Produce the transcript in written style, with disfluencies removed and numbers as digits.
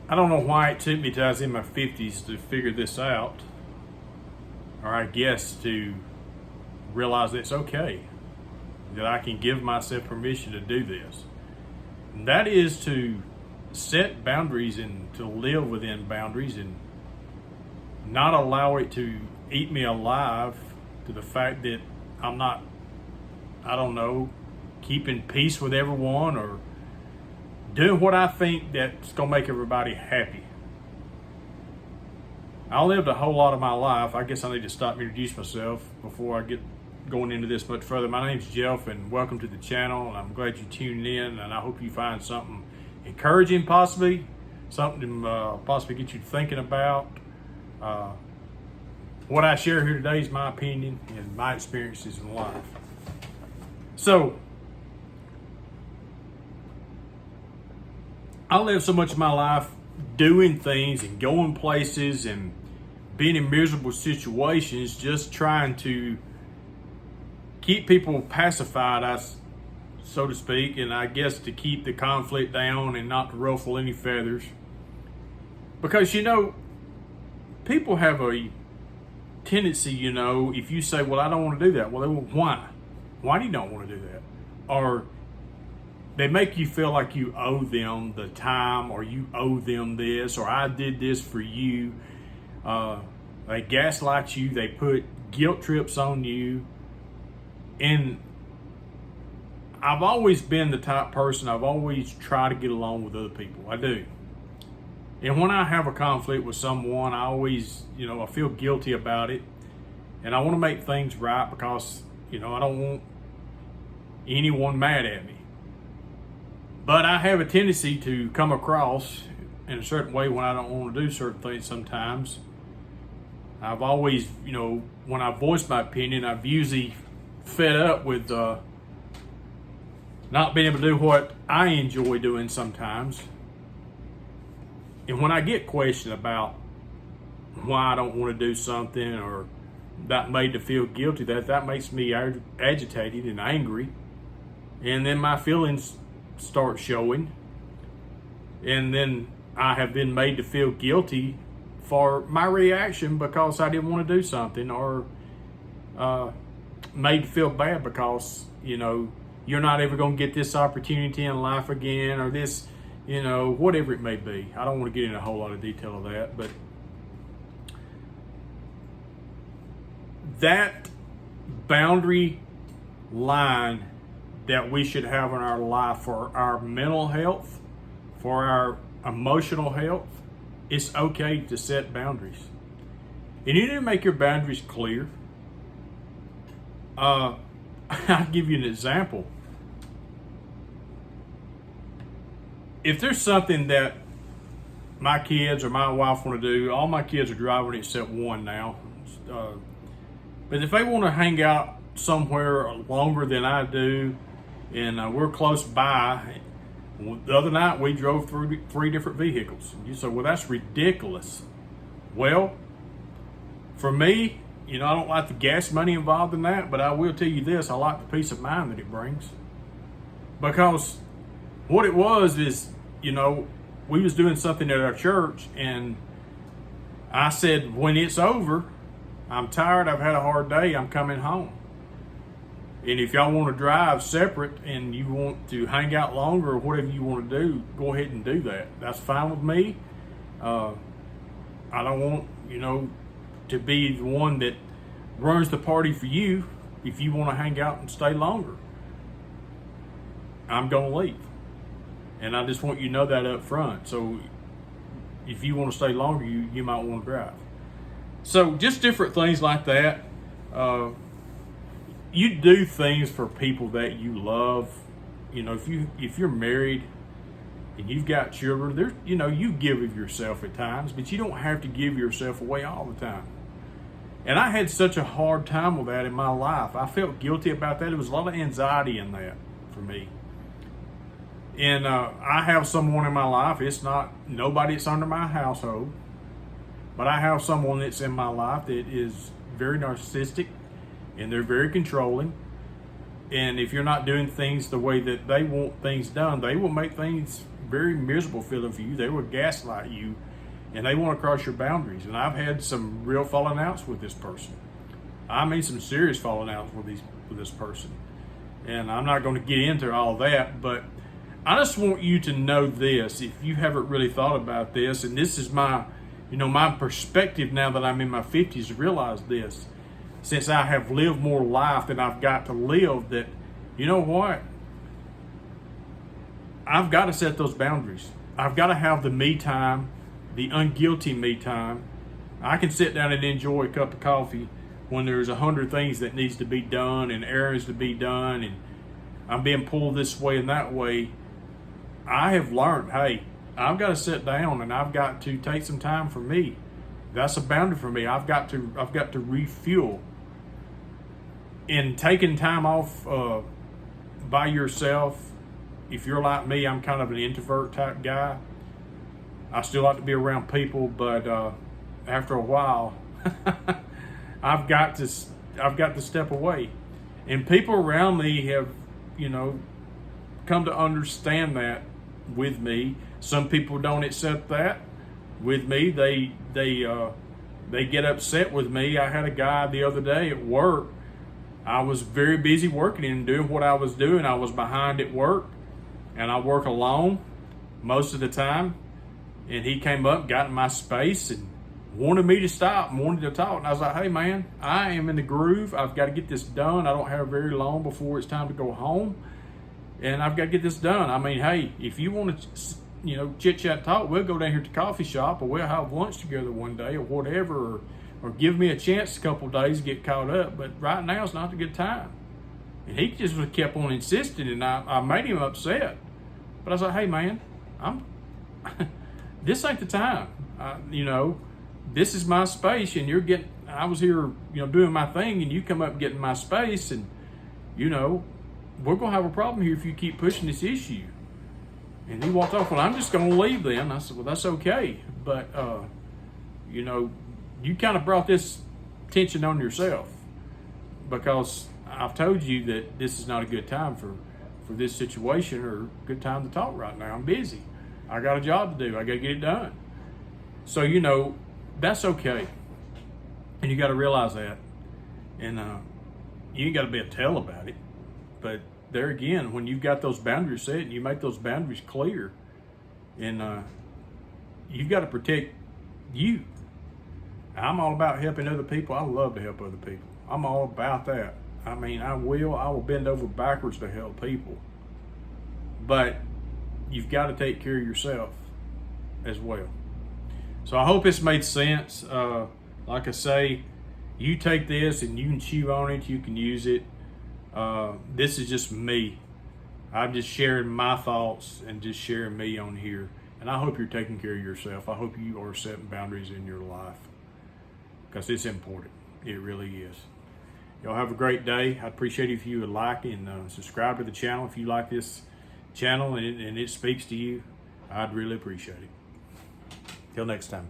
I don't know why it took me till I was in my 50s to figure this out, or I guess to realize that it's okay, that I can give myself permission to do this. And that is to set boundaries and to live within boundaries and not allow it to eat me alive to the fact that I'm not, I don't know, keeping peace with everyone or doing what I think that's going to make everybody happy. I lived a whole lot of my life. I guess I need to stop and introduce myself before I get going into this much further. My name's Jeff, and welcome to the channel. And I'm glad you tuned in, and I hope you find something encouraging, possibly something to possibly get you thinking about. What I share here today is my opinion and my experiences in life. So, I lived so much of my life doing things and going places and being in miserable situations, just trying to keep people pacified, so to speak, and I guess to keep the conflict down and not to ruffle any feathers. Because, people have a tendency, if you say, well, I don't want to do that. Well, why? Why do you not want to do that? Or they make you feel like you owe them the time, or you owe them this, or I did this for you. They gaslight you. They put guilt trips on you. And I've always been the type person, I've always tried to get along with other people. I do. And when I have a conflict with someone, I always, I feel guilty about it. And I want to make things right because, I don't want anyone mad at me. But I have a tendency to come across in a certain way when I don't want to do certain things sometimes. I've always, when I voice my opinion, I've usually fed up with not being able to do what I enjoy doing sometimes. And when I get questioned about why I don't want to do something or that made to feel guilty, that makes me agitated and angry. And then my feelings start showing. And then I have been made to feel guilty for my reaction because I didn't want to do something, or made to feel bad because, you're not ever going to get this opportunity in life again, or this, whatever it may be. I don't want to get into a whole lot of detail of that, but that boundary line that we should have in our life for our mental health, for our emotional health, it's okay to set boundaries. And you need to make your boundaries clear. I'll give you an example. If there's something that my kids or my wife want to do, all my kids are driving except one now. But if they want to hang out somewhere longer than I do, and we're close by, the other night we drove through 3 different vehicles. You say, well, that's ridiculous. Well, for me, I don't like the gas money involved in that, but I will tell you this, I like the peace of mind that it brings. Because what it was is, we was doing something at our church, and I said, when it's over, I'm tired, I've had a hard day, I'm coming home. And if y'all want to drive separate and you want to hang out longer or whatever you want to do, go ahead and do that. That's fine with me. I don't want, to be the one that runs the party for you. If you want to hang out and stay longer, I'm going to leave. And I just want you to know that up front. So if you want to stay longer, you might want to drive. So just different things like that. You do things for people that you love. If you're married and you've got children, you give of yourself at times, but you don't have to give yourself away all the time. And I had such a hard time with that in my life. I felt guilty about that. There was a lot of anxiety in that for me. And I have someone in my life, it's not nobody that's under my household, but I have someone that's in my life that is very narcissistic, and they're very controlling. And if you're not doing things the way that they want things done, they will make things very miserable feeling for you. They will gaslight you, and they want to cross your boundaries. And I've had some real falling outs with this person. I mean, some serious falling outs with this person. And I'm not going to get into all that, but I just want you to know this, if you haven't really thought about this, and this is my, my perspective now that I'm in my 50s to realize this, since I have lived more life than I've got to live, that, you know what? I've got to set those boundaries. I've got to have the me time, the unguilty me time. I can sit down and enjoy a cup of coffee when there's 100 things that needs to be done and errands to be done, and I'm being pulled this way and that way. I have learned, hey, I've got to sit down and I've got to take some time for me. That's a boundary for me. I've got to refuel. And taking time off by yourself, if you're like me, I'm kind of an introvert type guy. I still like to be around people, but after a while, I've got to step away. And people around me have, come to understand that with me. Some people don't accept that with me. They get upset with me. I had a guy the other day at work. I was very busy working and doing what I was doing. I was behind at work, and I work alone most of the time. And he came up, got in my space, and wanted me to stop and wanted to talk. And I was like, hey, man, I am in the groove. I've got to get this done. I don't have very long before it's time to go home. And I've got to get this done. I mean, hey, if you want to, chit-chat talk, we'll go down here to the coffee shop, or we'll have lunch together one day or whatever, or give me a chance a couple of days to get caught up. But right now is not a good time. And he just kept on insisting, and I made him upset. But I was like, hey, man, this ain't the time. This is my space, and I was here, doing my thing, and you come up and get in my space, and, we're going to have a problem here if you keep pushing this issue. And he walked off. Well, I'm just going to leave then. I said, well, that's okay. But, you kind of brought this tension on yourself, because I've told you that this is not a good time for this situation, or a good time to talk right now. I'm busy. I got a job to do. I got to get it done. So, that's okay. And you got to realize that. And you ain't got to be a tell about it. But there again, when you've got those boundaries set and you make those boundaries clear, and you've got to protect you. I'm all about helping other people. I love to help other people. I'm all about that. I mean, I will bend over backwards to help people. But you've got to take care of yourself as well. So I hope it's made sense. Like I say, you take this and you can chew on it. You can use it. This is just me. I'm just sharing my thoughts and just sharing me on here. And I hope you're taking care of yourself. I hope you are setting boundaries in your life, because it's important. It really is. Y'all have a great day. I'd appreciate it if you would like and subscribe to the channel. If you like this channel and it speaks to you, I'd really appreciate it. Till next time.